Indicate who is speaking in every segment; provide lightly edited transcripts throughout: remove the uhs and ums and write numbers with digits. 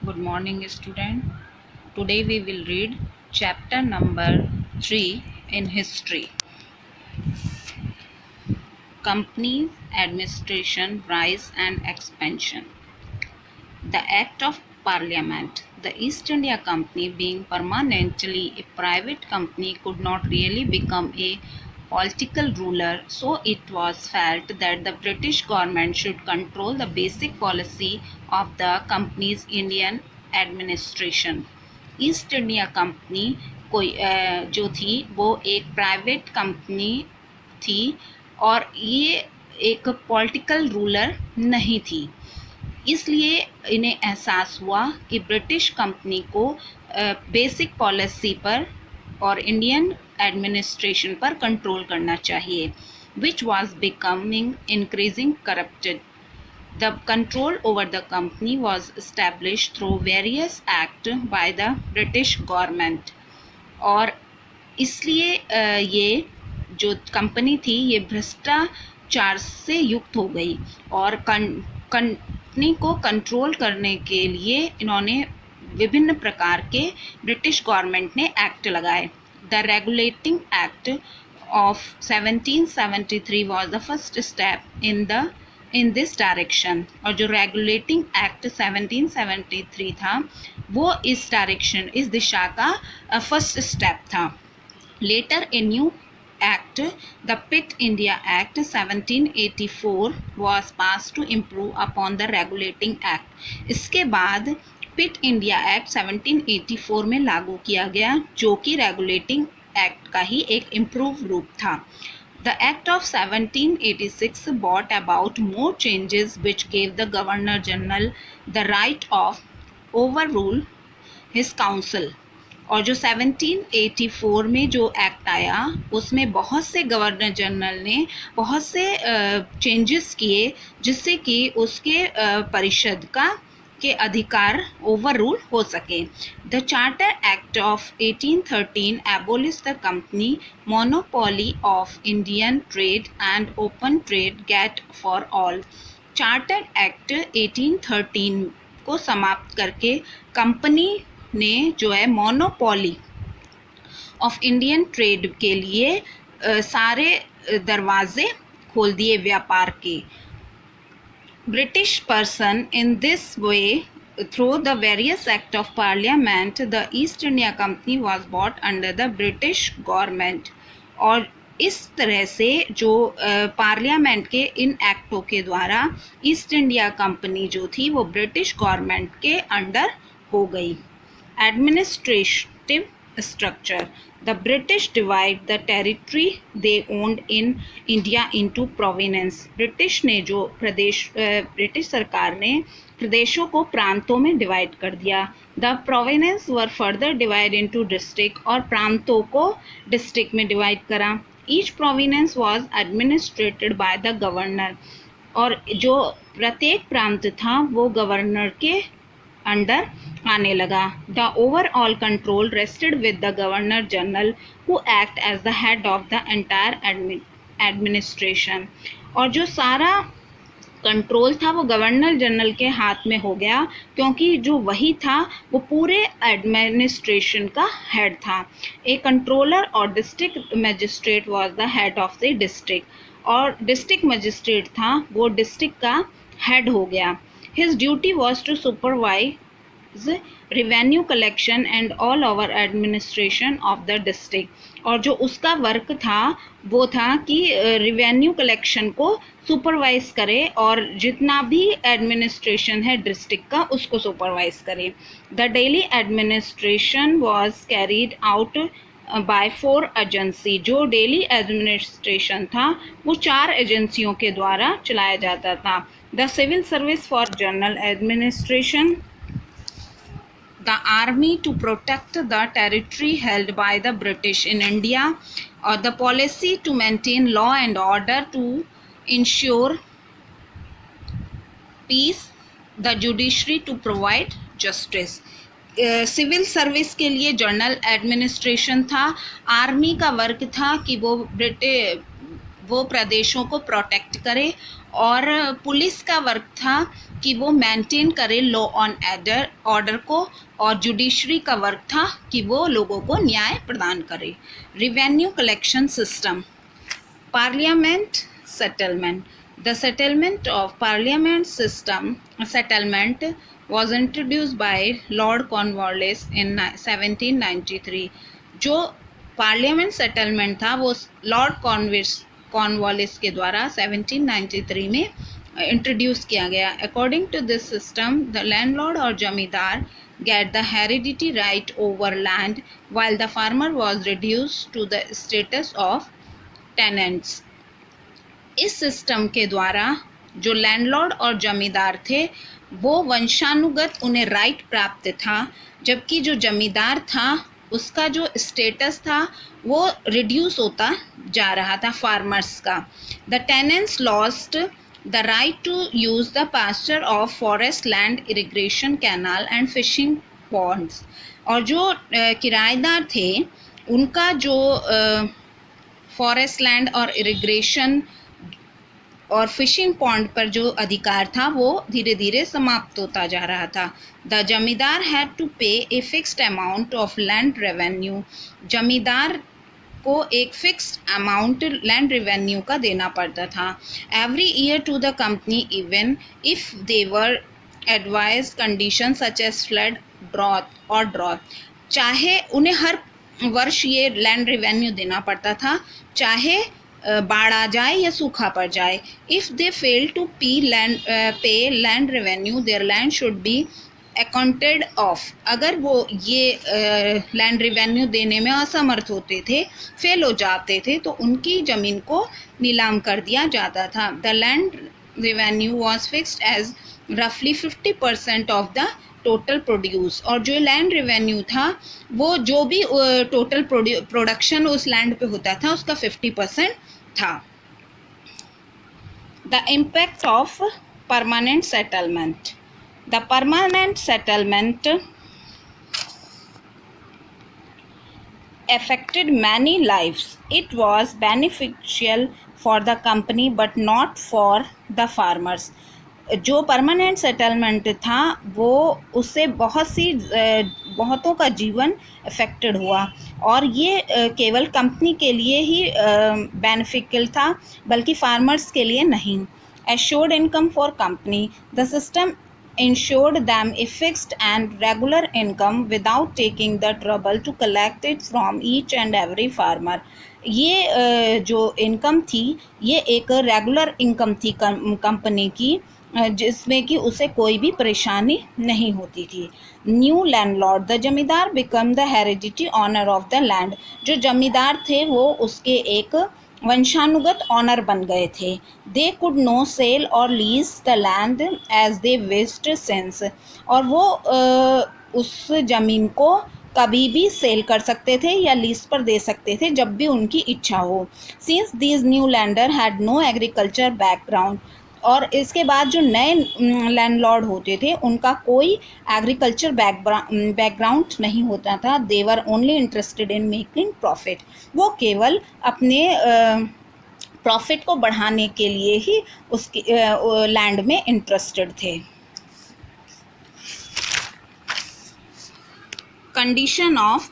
Speaker 1: Good morning, student. Today we will read chapter number 3 in history. Companies, administration, rise and expansion. The Act of Parliament. The East India Company, being permanently a private company, could not really become a political ruler, so it was felt that the British government should control the basic policy of the company's Indian administration. East India company कोई जो थी वो एक private company थी और ये एक political ruler नहीं थी। इसलिए इन्हें एहसास हुआ कि ब्रिटिश कंपनी को बेसिक पॉलिसी पर और इंडियन एडमिनिस्ट्रेशन पर कंट्रोल करना चाहिए, which was becoming increasing corrupted. The control over the company was established through various acts by the British government. और इसलिए ये जो कंपनी थी ये भ्रष्टाचार से युक्त हो गई और कंपनी को कंट्रोल करने के लिए इन्होंने विभिन्न प्रकार के ब्रिटिश गवर्नमेंट ने एक्ट लगाए. The regulating act of 1773 was the first step in this direction. और जो रेगुलेटिंग एक्ट 1773 था वो इस डायरेक्शन, इस दिशा का फर्स्ट स्टेप था. Later a new act, the Pitt India Act 1784 was passed to improve upon the regulating act. इसके बाद पिट इंडिया एक्ट 1784 में लागू किया गया, जो कि रेगुलेटिंग एक्ट का ही एक इम्प्रूव रूप था. The Act of 1786 brought about more changes which gave the Governor General the right of overrule his council. और जो 1784 में जो एक्ट आया उसमें बहुत से गवर्नर जनरल ने बहुत से चेंजेस किए जिससे कि उसके परिषद के अधिकार ओवर रूल हो सके. The charter act of 1813 abolish the company monopoly of Indian trade and open trade get for all. Charter act 1813 को समाप्त करके कंपनी ने जो है मोनोपोली ऑफ इंडियन ट्रेड के लिए सारे दरवाजे खोल दिए व्यापार के. British person in this way, through the various act of parliament, the East India Company was brought under the British government. और इस तरह से जो पार्लियामेंट के इन एक्टों के द्वारा ईस्ट इंडिया कंपनी जो थी वो ब्रिटिश गवर्नमेंट के अंडर हो गई. Administrative structure. The British divide the territory they owned in India into provinces. British ने जो ब्रिटिश सरकार ने प्रदेशों को प्रांतों में डिवाइड कर दिया. The provinces were further divided into district और प्रांतों को डिस्ट्रिक्ट में डिवाइड करा. Each province was administrated by the governor. और जो प्रत्येक प्रांत था वो गवर्नर के अंडर आने लगा. The overall control rested with the governor general who act as the head of the entire administration. और जो सारा कंट्रोल था वो गवर्नर जनरल के हाथ में हो गया क्योंकि जो वही था वो पूरे एडमिनिस्ट्रेशन का हेड था. ए कंट्रोलर और district magistrate was the head of the district. और डिस्ट्रिक्ट मजिस्ट्रेट था वो डिस्ट्रिक्ट का हेड हो गया. His duty was to supervise revenue collection and all over administration of the district. और जो उसका वर्क था वो था कि रेवेन्यू कलेक्शन को सुपरवाइज करे और जितना भी एडमिनिस्ट्रेशन है डिस्ट्रिक्ट का उसको सुपरवाइज करे. The daily administration was carried out by 4 agency. जो डेली एडमिनिस्ट्रेशन था वो 4 एजेंसियों के द्वारा चलाया जाता था. The civil service for general administration, the army to protect the territory held by the British in India, or the policy to maintain law and order to ensure peace, the judiciary to provide justice. Civil service के लिए general administration था. Army का work था कि वो प्रदेशों को protect करे और पुलिस का वर्क था कि वो मेंटेन करे लॉ ऑन ऑर्डर को, और जुडिशरी का वर्क था कि वो लोगों को न्याय प्रदान करे। Revenue collection system, parliament settlement. The settlement of parliament system settlement was introduced by Lord Cornwallis in 1793। जो पार्लियामेंट सेटलमेंट था वो लॉर्ड कॉर्नवालिस के द्वारा 1793 में इंट्रोड्यूस किया गया। According to this system the landlord और zamindar get the hereditary right over land while the farmer was reduced to the status of tenants। इस सिस्टम के द्वारा जो लैंडलॉर्ड और जमींदार थे वो वंशानुगत उन्हें राइट प्राप्त था, जबकि जो जमींदार था उसका जो स्टेटस था वो रिड्यूस होता जा रहा था फार्मर्स का। The tenants lost the right to use the pasture of forest land, irrigation canal and fishing ponds. और जो किराएदार थे उनका जो फॉरेस्ट लैंड और इरिगेशन और फिशिंग पॉन्ड पर जो अधिकार था वो धीरे धीरे समाप्त होता जा रहा था। द जमींदार हैड टू पे a fixed amount of land revenue. जमींदार को एक फिक्स्ड अमाउंट लैंड रेवेन्यू का देना पड़ता था every year to the company, even if they were advise condition such as flood, drought. चाहे उन्हें हर वर्ष ये लैंड रेवेन्यू देना पड़ता था, चाहे बाढ़ आ जाए या सूखा पड़ जाए। इफ़ दे फेल टू पे land revenue there land should be accounted of. अगर वो ये लैंड रेवेन्यू देने में असमर्थ होते थे, फेल हो जाते थे, तो उनकी ज़मीन को नीलाम कर दिया जाता था। The land revenue was fixed as रफली 50% ऑफ द टोटल प्रोड्यूस। और जो लैंड रेवेन्यू था वो जो भी टोटल प्रोडक्शन उस लैंड पे होता था उसका 50% था। The impact of permanent settlement. The permanent settlement affected many lives. It was beneficial for the company but not for the farmers। जो परमानेंट सेटलमेंट था वो उससे बहुतों का जीवन अफेक्टेड हुआ, और ये केवल कंपनी के लिए ही बेनिफिशियल था, बल्कि फार्मर्स के लिए नहीं। Assured income for company. The system ensured them a fixed and regular income without taking the trouble to collect it from each and every farmer। ये जो इनकम थी ये एक रेगुलर इनकम थी कंपनी की, जिसमें कि उसे कोई भी परेशानी नहीं होती थी। New landlord. The zamindar become the hereditary owner of the land. जो जमींदार थे वो उसके एक वंशानुगत ऑनर बन गए थे। दे कुड नो सेल और lease the land as they wished since. और वो उस ज़मीन को कभी भी सेल कर सकते थे या लीज पर दे सकते थे जब भी उनकी इच्छा हो। Since these new lander had no agriculture background. और इसके बाद जो नए लैंडलॉर्ड होते थे उनका कोई एग्रीकल्चर बैकग्राउंड नहीं होता था। They were only interested in making profit. वो केवल अपने प्रॉफिट को बढ़ाने के लिए ही उसकी लैंड में इंटरेस्टेड थे। Condition of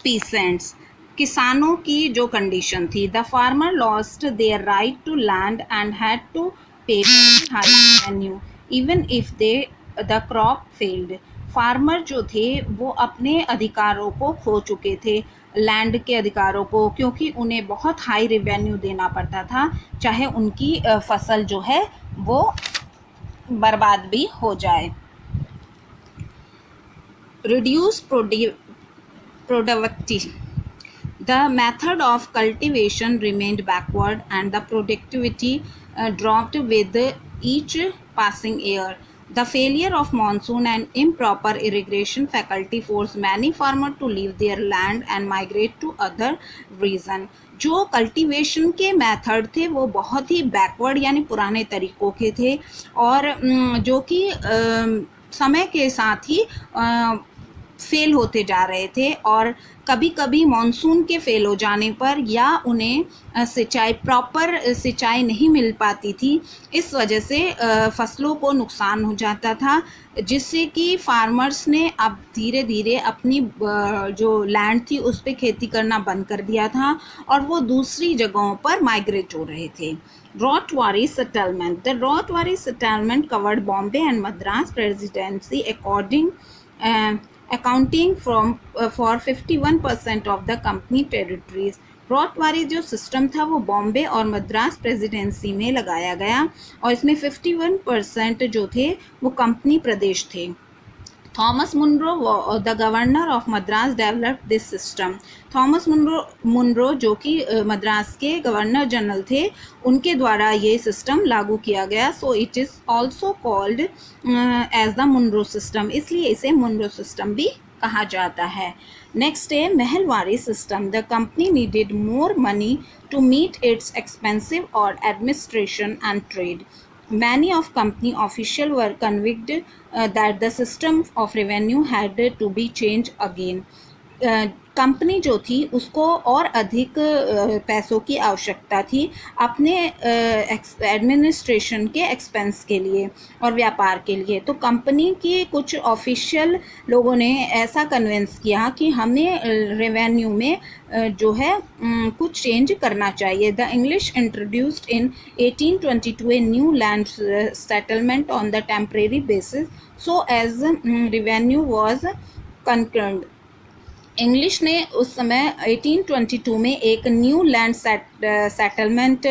Speaker 1: peasants. किसानों की जो कंडीशन थी। The farmer lost their right to land and had to pay very high revenue even if the crop failed। Farmer जो थे वो अपने अधिकारों को खो चुके थे, लैंड के अधिकारों को, क्योंकि उन्हें बहुत हाई रेवेन्यू देना पड़ता था चाहे उनकी फसल जो है वो बर्बाद भी हो जाए। Reduce productivity. The method of cultivation remained backward and the productivity dropped with each passing year। The failure of monsoon and improper irrigation faculty forced many farmers to leave their land and migrate to other region। जो cultivation के method थे वो बहुत ही backward यानी पुराने तरीक़ों के थे, और जो कि समय के साथ ही फेल होते जा रहे थे और कभी कभी मॉनसून के फेल हो जाने पर या उन्हें प्रॉपर सिंचाई नहीं मिल पाती थी, इस वजह से फसलों को नुकसान हो जाता था, जिससे कि फार्मर्स ने अब धीरे धीरे अपनी जो लैंड थी उस पर खेती करना बंद कर दिया था और वो दूसरी जगहों पर माइग्रेट हो रहे थे। Rotwari settlement. The Rotwari settlement covered Bombay and Madras Presidency uh, accounting for 51% of the company territories. रॉटवारी जो सिस्टम था वो बॉम्बे और मद्रास प्रेसिडेंसी में लगाया गया और इसमें 51% जो थे वो कंपनी प्रदेश थे। Thomas Munro, the governor of Madras, developed this system. Thomas Munro जो कि मद्रास के गवर्नर जनरल थे, उनके द्वारा ये सिस्टम लागू किया गया। So it is also called as the Munro system, इसलिए इसे मुनरो सिस्टम भी कहा जाता है। नेक्स्ट है Mahalwari system. The company needed more money to meet its expensive और administration and trade. Many of company officials were convinced that the system of revenue had to be changed again. Company जो थी उसको और अधिक पैसों की आवश्यकता थी अपने एडमिनिस्ट्रेशन के एक्सपेंस के लिए और व्यापार के लिए। तो कंपनी के कुछ ऑफिशियल लोगों ने ऐसा कन्विंस किया कि हमें रेवेन्यू में जो है कुछ चेंज करना चाहिए। The English introduced in 1822 a new land settlement on the temporary basis so as revenue was concerned. English ने उस समय 1822 में एक न्यू लैंड सेटलमेंट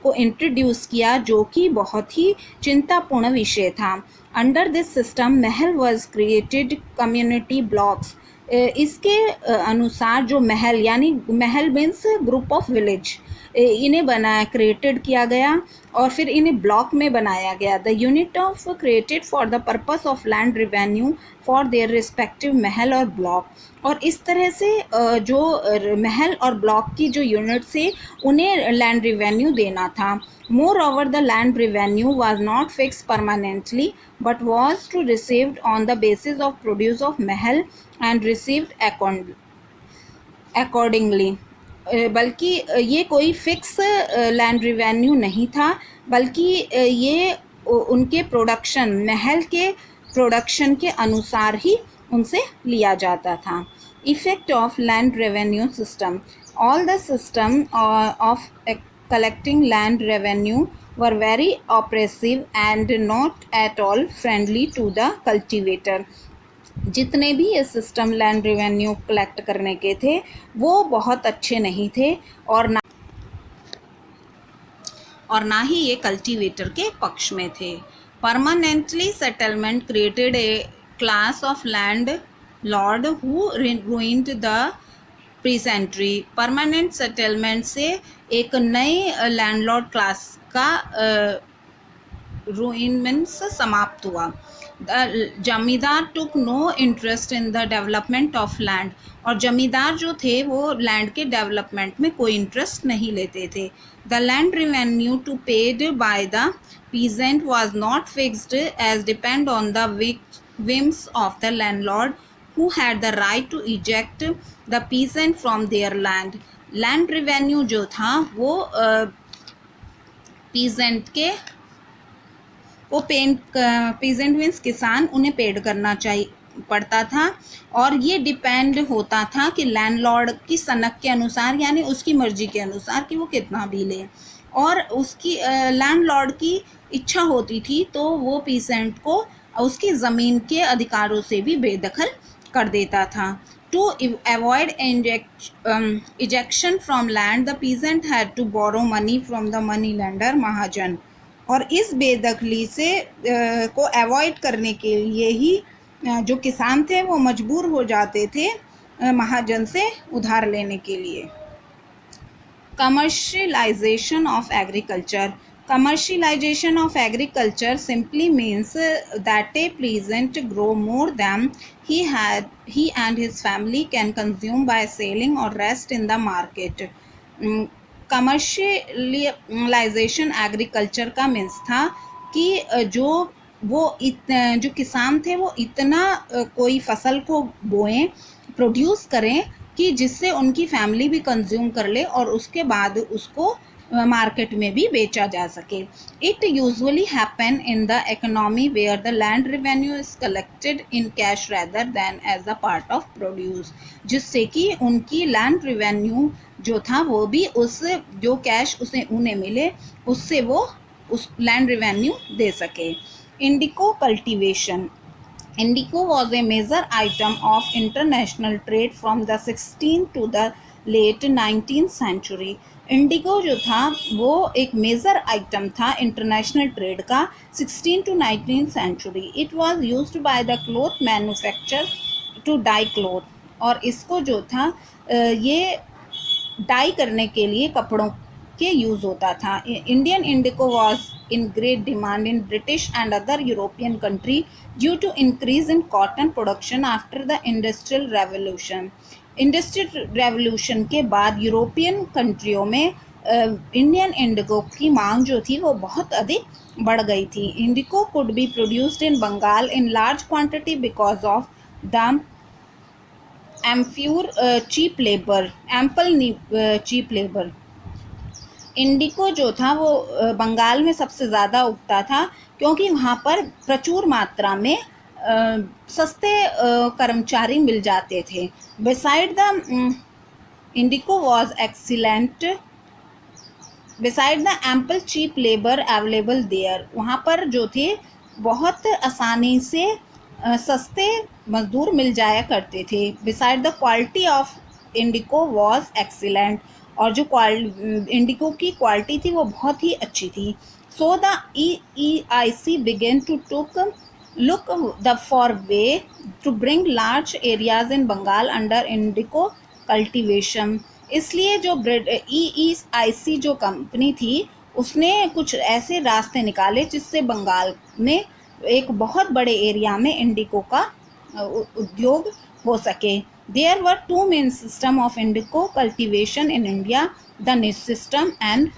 Speaker 1: को इंट्रोड्यूस किया जो कि बहुत ही चिंतापूर्ण विषय था। Under this system mahal was created community blocks. इसके अनुसार जो महल यानी mahal means group of village, इन्हें क्रिएटेड किया गया और फिर इन्हें ब्लॉक में बनाया गया। The unit of created for the purpose of land revenue for their respective महल और ब्लॉक। और इस तरह से जो महल और ब्लॉक की जो यूनिट से उन्हें लैंड रेवेन्यू देना था। Moreover the land revenue was not fix permanently but was to received on the basis of produce of mahal and received accordingly. बल्कि ये कोई फिक्स लैंड रेवेन्यू नहीं था, बल्कि ये उनके प्रोडक्शन महल के प्रोडक्शन के अनुसार ही उनसे लिया जाता था। Effect of land revenue system. All the system of collecting land revenue were very oppressive and not at all friendly to the cultivator. जितने भी ये सिस्टम लैंड रेवेन्यू कलेक्ट करने के थे वो बहुत अच्छे नहीं थे और ना ही ये कल्टीवेटर के पक्ष में थे। Permanently settlement created a class of land lord who ruined the peasantry. Permanent settlement से एक नए लैंडलॉर्ड क्लास का रूइनमेंट्स समाप्त हुआ। Zamindar took no interest in the development of land. और जमींदार जो थे वो लैंड के डेवलपमेंट में कोई इंटरेस्ट नहीं लेते थे। The land revenue to paid by the peasant was not fixed as depend on the whims of the landlord who had the right to eject the peasant from their land. Land revenue जो था वो peasant के peasant means किसान, उन्हें paid करना चाहिए पड़ता था और ये डिपेंड होता था कि लैंडलॉर्ड की सनक के अनुसार यानी उसकी मर्जी के अनुसार कि वो कितना भी ले, और उसकी लैंडलॉर्ड की इच्छा होती थी तो वो पीसेंट को उसकी ज़मीन के अधिकारों से भी बेदखल कर देता था। To avoid ejection from land the peasant had to borrow money from the money lender mahajan. और इस बेदखली से को अवॉइड करने के लिए ही जो किसान थे वो मजबूर हो जाते थे महाजन से उधार लेने के लिए। Commercialisation of agriculture. Commercialization of agriculture simply means that a peasant grow more than he and his family can consume by selling or rest in the market. Commercialisation agriculture का मीन्स था कि जो जो किसान थे वो इतना कोई फसल को बोएं, प्रोड्यूस करें कि जिससे उनकी फैमिली भी कंज्यूम कर ले और उसके बाद उसको मार्केट में भी बेचा जा सके. It usually happen in the economy where the land revenue is collected in cash rather than as a part of produce, जिससे कि उनकी लैंड रेवेन्यू जो था वो भी उस जो कैश उन्हें मिले उससे वो उस लैंड रेवेन्यू दे सके. इंडिको cultivation. Indigo was a major item of international trade from the 16th to the late 19th century. Indigo जो था वो एक मेजर आइटम था इंटरनेशनल ट्रेड का 16 to 19th century. It was used by the cloth manufacturer to dye cloth. और इसको जो था ये डाई करने के लिए कपड़ों के यूज़ होता था. Indian indigo was in great demand in British and other European country due to increase in cotton production after the Industrial Revolution. Industrial revolution के बाद यूरोपियन कंट्रियों में इंडियन इंडिगो की मांग जो थी वो बहुत अधिक बढ़ गई थी. Indigo could be produced in Bengal in large quantity because of the ample cheap labor. इंडिको जो था वो बंगाल में सबसे ज़्यादा उगता था क्योंकि वहाँ पर प्रचुर मात्रा में सस्ते कर्मचारी मिल जाते थे. Beside the indigo was excellent beside the ample cheap labour available there. वहाँ पर जो थे बहुत आसानी से सस्ते मजदूर मिल जाया करते थे. Beside the quality of indigo was excellent. और जो इंडिको की क्वालिटी थी वो बहुत ही अच्छी थी. So the EEIC began to look for way to bring large areas in Bengal under indigo cultivation. इसलिए जो EEIC जो कंपनी थी उसने कुछ ऐसे रास्ते निकाले जिससे बंगाल में एक बहुत बड़े एरिया में इंडिको का उद्योग हो सके. There were two main systems of indigo cultivation in India, the niche system and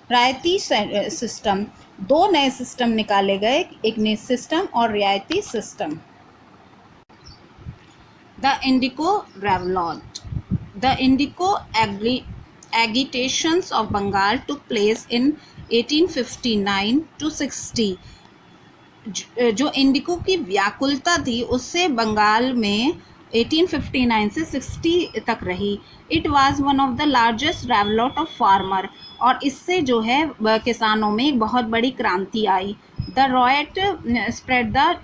Speaker 1: रियायती सिस्टम. दो नए सिस्टम निकाले गए, एक निच सिस्टम और रियायती system. The Indigo Revolt. The Indigo agitations of Bengal took place in 1859 to 60. जो इंडिको की व्याकुलता थी उससे बंगाल में 1859 से 60 तक रही. It was one of the largest revolt of farmer. और इससे जो है किसानों में एक बहुत बड़ी क्रांति आई. The riot spread the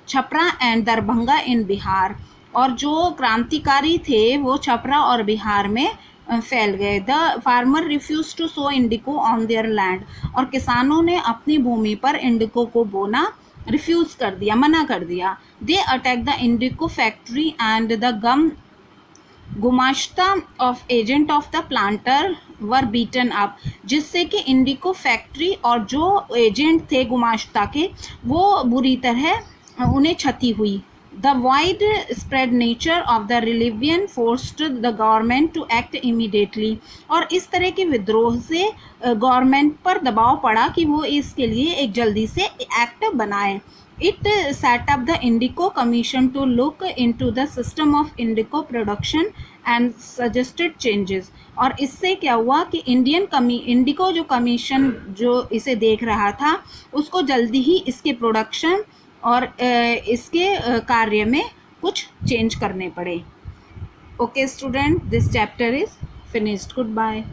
Speaker 1: Chhapra and Darbhanga in Bihar. और जो क्रांतिकारी थे वो छपरा और बिहार में फैल गए. The farmer refuse to sow indigo on their land. और किसानों ने अपनी भूमि पर इंडिको को बोना रिफ्यूज कर दिया, मना कर दिया. They attack the indigo factory and the gumashta of agent of the planter were beaten up. जिससे कि इंडिको फैक्ट्री और जो एजेंट थे गुमाश्ता के वो बुरी तरह उन्हें क्षति हुई. The widespread nature of the rebellion forced the government to act immediately. और इस तरह के विद्रोह से गवर्नमेंट पर दबाव पड़ा कि वो इसके लिए एक जल्दी से एक्ट बनाए. It set up the Indigo Commission to look into the system of indigo production and suggested changes. और इससे क्या हुआ कि इंडिको जो कमीशन जो इसे देख रहा था उसको जल्दी ही इसके प्रोडक्शन और इसके कार्य में कुछ चेंज करने पड़े. Okay student, this chapter is finished. Good bye.